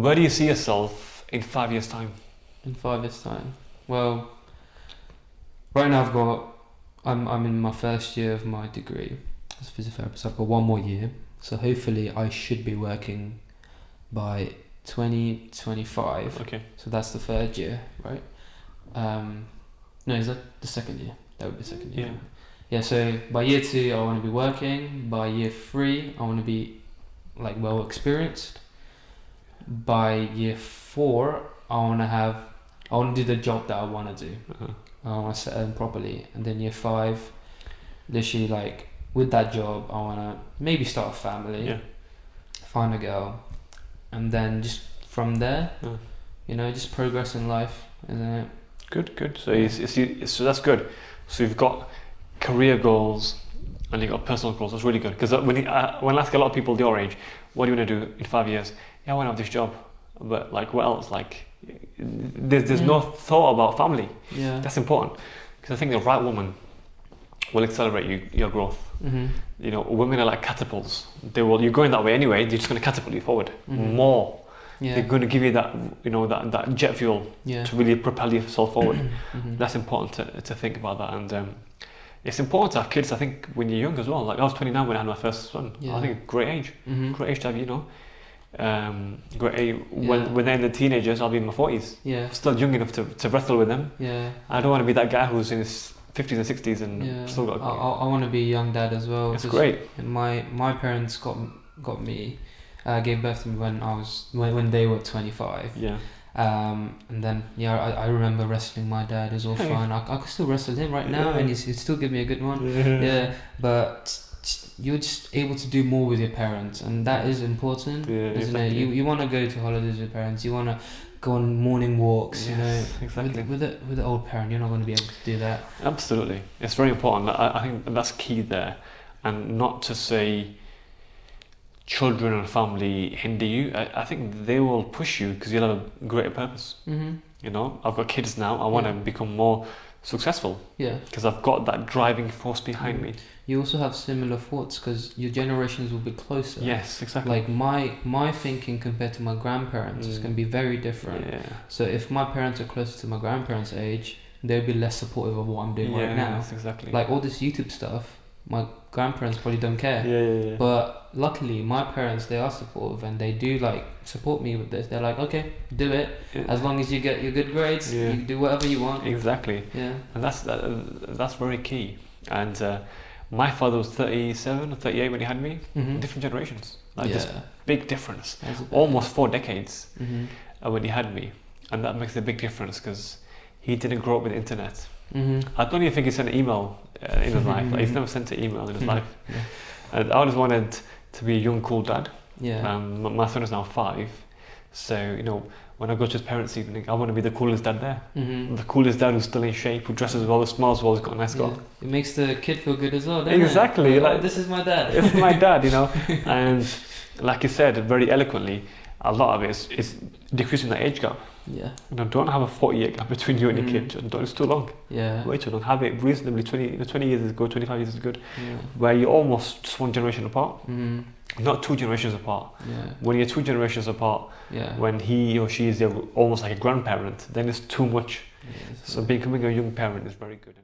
Where do you see yourself in 5 years' time? In 5 years' time? Well, right now I'm in my first year of my degree as a physiotherapist. I've got 1 more year. So hopefully I should be working by 2025. Okay. So that's the 3rd year, right? No, is that the 2nd year? That would be 2nd year. Yeah. Yeah, so by year 2 I want to be working. By year 3 I want to be like well experienced. By year 4 I want to do the job that I want to do. I want to set in properly. And then year 5, literally like with that job I want to maybe start a family, find a girl, and then just from there, just progress in life, isn't it? Good. So so that's good. So you've got career goals and you've got personal goals. That's really good. Because when I ask a lot of people your age, what do you want to do in 5 years? Yeah, I want to have this job. But like, what else? Like, there's no thought about family. Yeah. That's important. Because I think the right woman will accelerate your growth. Women are like catapults. You're going that way anyway. They're just going to catapult you forward more. Yeah. They're going to give you that, that jet fuel to really propel yourself forward. That's important to think about that. And it's important to have kids, I think, when you're young as well. Like I was 29 when I had my first son. I think great age. Great age to have, great age. When they're in the teenagers, I'll be in my 40s. Yeah. Still young enough to wrestle with them. Yeah. I don't want to be that guy who's in his 50s and 60s and still got. I want to be a young dad as well. It's great. My parents got me, gave birth to me when they were 25. Yeah. And then I remember wrestling my dad. It was all fun. I could still wrestle him right now, and he'd still give me a good one. Yeah. But you're just able to do more with your parents, and that is important, isn't it? You want to go to holidays with your parents. You want to go on morning walks. Exactly. With an old parent, you're not going to be able to do that. Absolutely, it's very important. I think that's key there, and not to say children and family hinder you. I think they will push you because you'll have a greater purpose. I've got kids now. I want to become more successful. Yeah. Because I've got that driving force behind me. You also have similar thoughts because your generations will be closer. Yes, exactly. Like my thinking compared to my grandparents is going to be very different. Yeah. So if my parents are closer to my grandparents' age, they'll be less supportive of what I'm doing right now. Yes, exactly. Like all this YouTube stuff, my grandparents probably don't care. Yeah. But luckily, my parents, they are supportive and they do like support me with this. They're like, okay, do it. Yeah. As long as you get your good grades, you do whatever you want. Exactly. Yeah. And that's very key. And my father was 37 or 38 when he had me. Different generations. Like just big difference. Almost 4 decades when he had me. And that makes a big difference because he didn't grow up with the internet. I don't even think he sent an email in his life. Like, he's never sent an email in his life. Yeah. And I always wanted to be a young, cool dad. Yeah. My son is now 5, so when I go to his parents' evening, I want to be the coolest dad there. The coolest dad who's still in shape, who dresses well, who smiles well, who's got a nice car. It makes the kid feel good as well, doesn't it? Exactly. Like, this is my dad. It's my dad, And like you said very eloquently, a lot of it is decreasing the age gap. Yeah. Don't have a 40-year gap between you and your kid. It's too long. Yeah. Way too long. Have it reasonably 20 years is good, 25 years is good. Yeah. Where you're almost just 1 generation apart. Not 2 generations apart. Yeah. When you're 2 generations apart, when he or she is almost like a grandparent, then it's too much. Yeah, so becoming a young parent is very good.